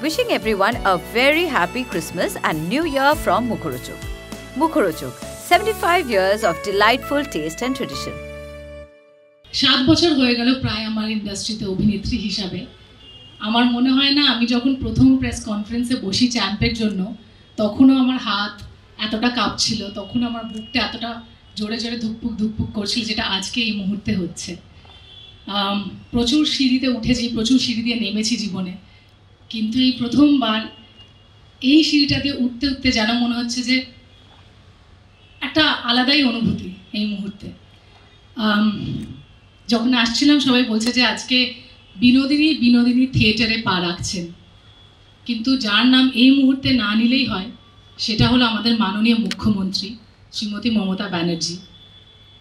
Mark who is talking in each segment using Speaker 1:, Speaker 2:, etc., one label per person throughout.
Speaker 1: Wishing everyone a very happy Christmas and New Year from Mukhorochuk. Mukhorochuk, 75 years of delightful taste and tradition.
Speaker 2: 7 বছর হয়ে গেল প্রায় আমার ইন্ডাস্ট্রিতে অভিনেত্রী হিসাবে। আমার মনে হয় না আমি যখন প্রথম প্রেস কনফারেন্সে বসি চ্যাম্পের জন্য তখনও আমার হাত এতটা কাঁপছিল, তখন আমার বুকটা এতটা জোরে জোরে ধুকপুক করছিল যেটা আজকে এই মুহূর্তে হচ্ছে। প্রচুর সিঁড়িতে উঠেছি, প্রচুর সিঁড়ি দিয়ে নেমেছি জীবনে, কিন্তু এই প্রথমবার এই সিঁড়িটা দিয়ে উঠতে উঠতে যেন মনে হচ্ছে যে একটা আলাদাই অনুভূতি এই মুহূর্তে। যখন আসছিলাম সবাই বলছে যে আজকে বিনোদিনী থিয়েটারে পা রাখছেন, কিন্তু যার নাম এই মুহূর্তে না নিলেই হয় সেটা হলো আমাদের মাননীয় মুখ্যমন্ত্রী শ্রীমতী মমতা ব্যানার্জি।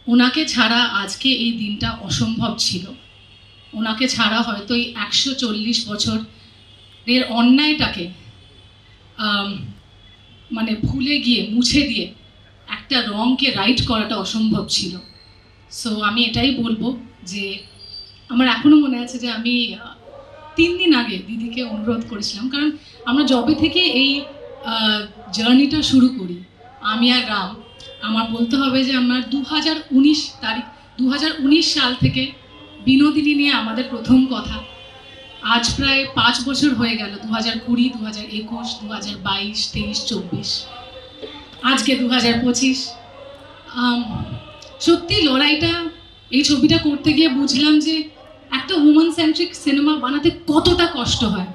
Speaker 2: ওনাকে ছাড়া আজকে এই দিনটা অসম্ভব ছিল। ওনাকে ছাড়া হয়তো এই 140 বছরের অন্যায়টাকে মানে ভুলে গিয়ে মুছে দিয়ে একটা রংকে রাইট করাটা অসম্ভব ছিল। সো আমি এটাই বলবো যে আমার এখনও মনে আছে যে আমি 3 দিন আগে দিদিকে অনুরোধ করেছিলাম, কারণ আমরা যবে থেকে এই জার্নিটা শুরু করি আমি আর রাম, আমার বলতে হবে যে আমরা 2019 সাল থেকে বিনোদিনী নিয়ে আমাদের প্রথম কথা। আজ প্রায় 5 বছর হয়ে গেল, 2020, 2021, 2022, 23, 24, আজকে 2025। সত্যি লড়াইটা, এই ছবিটা করতে গিয়ে বুঝলাম যে একটা উমেন সেন্ট্রিক সিনেমা বানাতে কতটা কষ্ট হয়।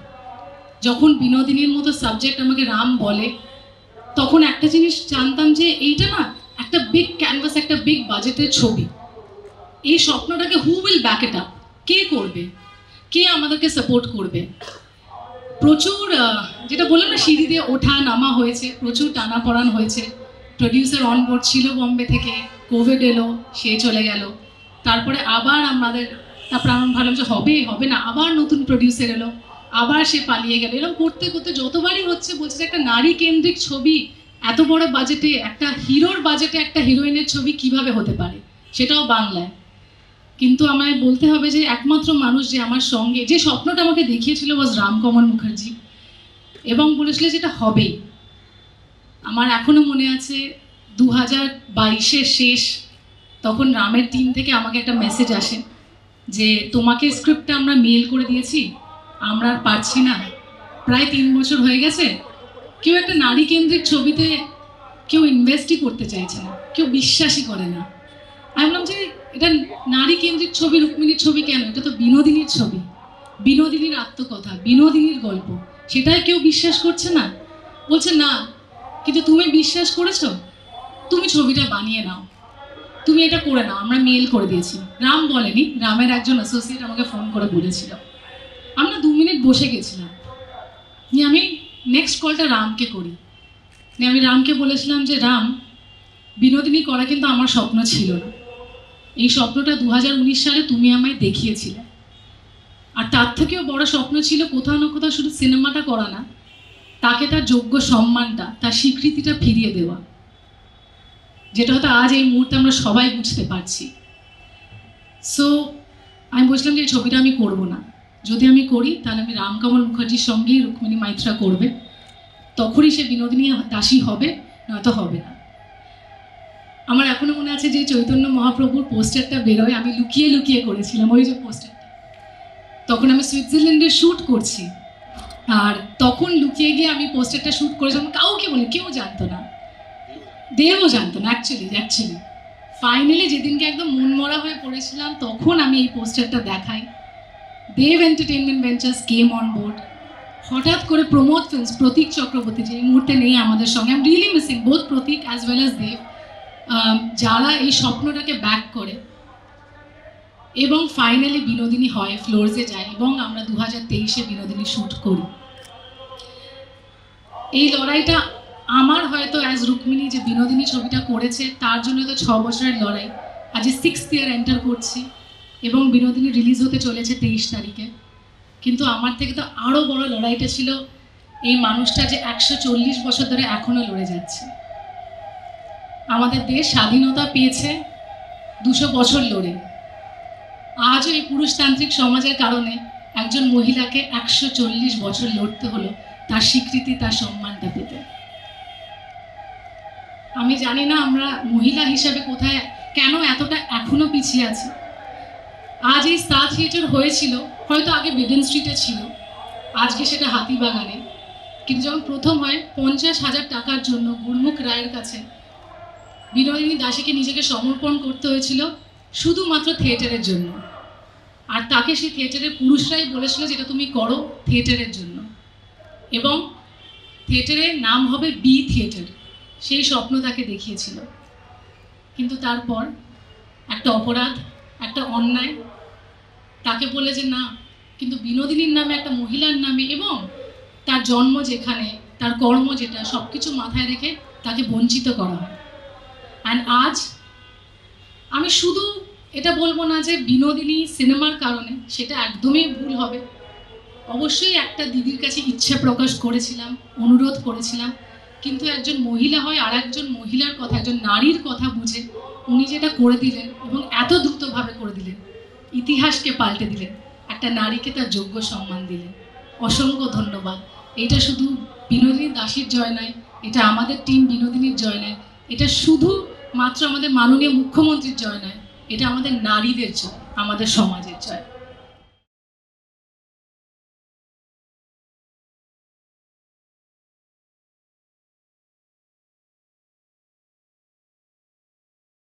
Speaker 2: যখন বিনোদিনীর মতো সাবজেক্ট আমাকে রাম বলে তখন একটা জিনিস জানতাম যে এইটা না একটা বিগ ক্যানভাস, একটা বিগ বাজেটের ছবি। এই স্বপ্নটাকে who will back it up, কে করবে, কে আমাদেরকে সাপোর্ট করবে। প্রচুর যেটা বললাম না, সিঁড়ি দিয়ে ওঠা নামা হয়েছে, প্রচুর টানাপড়ান হয়েছে। প্রডিউসার অনবোর্ড ছিল বম্বে থেকে, কোভিড এলো, সে চলে গেল। তারপরে আবার আমরা ভাবলাম যে হবে না, আবার নতুন প্রডিউসার এলো, আবার সে পালিয়ে গেল। এরকম করতে করতে যতবারই হচ্ছে বলছে যে একটা নারী কেন্দ্রিক ছবি এত বড় বাজেটে, একটা হিরোর বাজেটে একটা হিরোইনের ছবি কিভাবে হতে পারে, সেটাও বাংলায়। কিন্তু আমায় বলতে হবে যে একমাত্র মানুষ যে আমার সঙ্গে যে স্বপ্নটা আমাকে দেখিয়েছিল ওয়াজ রামকমল মুখার্জি, এবং বলেছিল যেটা হবেই। আমার এখনও মনে আছে 2022-এর শেষ, তখন রামের টিম থেকে আমাকে একটা মেসেজ আসে যে তোমাকে স্ক্রিপ্টটা আমরা মেল করে দিয়েছি, আমরা আর পারছি না, প্রায় 3 বছর হয়ে গেছে, কেউ একটা নারী কেন্দ্রিক ছবিতে কেউ ইনভেস্টই করতে চাইছে না, কেউ বিশ্বাসই করে না। আমি বললাম যে এটা নারী কেন্দ্রিক ছবি, রুক্মিণীর ছবি কেন, এটা তো বিনোদিনীর ছবি, বিনোদিনীর আত্মকথা, বিনোদিনীর গল্প, সেটাই কেউ বিশ্বাস করছে না। বলছে না, কিন্তু তুমি বিশ্বাস করেছো, তুমি ছবিটা বানিয়ে নাও, তুমি এটা করে নাও, আমরা মেল করে দিয়েছি। রাম বলেনি, রামের একজন অ্যাসোসিয়েট আমাকে ফোন করে বলেছিল। আমরা 2 মিনিট বসে গেছিলাম, নিয়ে আমি নেক্সট কলটা রামকে করি, নিয়ে আমি রামকে বলেছিলাম যে রাম, বিনোদিনী করা কিন্তু আমার স্বপ্ন ছিল না, এই স্বপ্নটা 2019 সালে তুমি আমায় দেখিয়েছিলে। আর তার থেকেও বড় স্বপ্ন ছিল কোথাও না কোথাও শুধু সিনেমাটা করা না, তাকে তার যোগ্য সম্মানটা, তার স্বীকৃতিটা ফিরিয়ে দেওয়া, যেটা হয়তো আজ এই মুহূর্তে আমরা সবাই বুঝতে পারছি। সো আমি বলছিলাম যে এই ছবিটা আমি করবো না, যদি আমি করি তাহলে আমি রামকমল মুখার্জির সঙ্গেই রুক্মিণী মাইত্রা করবে, তখনই সে বিনোদিনী দাসী হবে, নয়তো হবে না। আমার এখনো মনে আছে যে চৈতন্য মহাপ্রভুর পোস্টারটা বেরোয়, আমি লুকিয়ে লুকিয়ে করেছিলাম ওই যে পোস্টারটা। তখন আমি সুইজারল্যান্ডে শ্যুট করছি, আর তখন লুকিয়ে গিয়ে আমি পোস্টারটা শ্যুট করেছিলাম, কাউকে বলে, কেউ জানতো না, দেবও জানতো না অ্যাকচুয়ালি। ফাইনালি যেদিনকে একদম মনমরা হয়ে পড়েছিলাম তখন আমি এই পোস্টারটা দেখাই। Dev entertainment ventures came on board. হঠাৎ করে প্রমোদ ফিল্মস, প্রতীক চক্রবর্তী, যে এই মুহূর্তে নেই আমাদের সঙ্গে, I am really missing both Prateek as well as Dev, যারা এই স্বপ্নটাকে ব্যাক করে। এবং ফাইনালি বিনোদিনী হয়, ফ্লোরসে যায়, এবং আমরা 2023-এ বিনোদিনী শ্যুট করি। এই লড়াইটা আমার হয়তো অ্যাজ রুক্মিণী যে বিনোদিনী ছবিটা করেছে তার জন্য তো 6 বছরের লড়াই, আজ 6th ইয়ার এন্টার করছি, এবং বিনোদিনী রিলিজ হতে চলেছে 23 তারিখে। কিন্তু আমার থেকে তো আরও বড় লড়াইটা ছিল এই মানুষটা যে 140 বছর ধরে এখনও লড়ে যাচ্ছে। আমাদের দেশ স্বাধীনতা পেয়েছে 200 বছর লড়ে, আজও এই পুরুষতান্ত্রিক সমাজের কারণে একজন মহিলাকে 140 বছর লড়তে হলো তার স্বীকৃতি, তার সম্মানটা পেতে। আমি জানি না আমরা মহিলা হিসাবে কোথায়, কেন এতটা এখনো পিছিয়ে আছি। আজ এই স্টার থিয়েটার হয়েছিল, হয়তো আগে বেডেন স্ট্রিটে ছিল, আজকে সেটা হাতিবাগানে। কিন্তু যখন প্রথম হয় 50,000 টাকার জন্য গুরমুখ রায়ের কাছে বিনোদিনী দাসীকে নিজেকে সমর্পণ করতে হয়েছিল শুধুমাত্র থিয়েটারের জন্য। আর তাকে সেই থিয়েটারের পুরুষরাই বলেছিল যেটা তুমি করো থিয়েটারের জন্য, এবং থিয়েটারের নাম হবে বি থিয়েটার, সেই স্বপ্ন তাকে দেখিয়েছিল। কিন্তু তারপর একটা অপরাধ, একটা অন্যায় তাকে বলে যে না, কিন্তু বিনোদিনীর নামে, একটা মহিলার নামে, এবং তার জন্ম যেখানে, তার কর্ম যেটা, সব কিছু মাথায় রেখে তাকে বঞ্চিত করা হয়। অ্যান্ড আজ আমি শুধু এটা বলবো না যে বিনোদিনী সিনেমার কারণে, সেটা একদমই ভুল হবে। অবশ্যই একটা দিদির কাছে ইচ্ছা প্রকাশ করেছিলাম, অনুরোধ করেছিলাম, কিন্তু একজন মহিলা হয় আর একজন মহিলার কথা, একজন নারীর কথা বুঝে উনি যেটা করে দিলেন, এবং এত দ্রুতভাবে করে দিলেন, ইতিহাসকে পাল্টে দিলেন, একটা নারীকে তার যোগ্য সম্মান দিলেন। অসংখ্য ধন্যবাদ। এটা শুধু বিনোদিনী দাসীর জয় নয়, এটা আমাদের টিম বিনোদিনীর জয় নয়, এটা শুধু মাত্র আমাদের মাননীয় মুখ্যমন্ত্রীর জয় নয়, এটা আমাদের নারীদের জয়, আমাদের সমাজের জয়।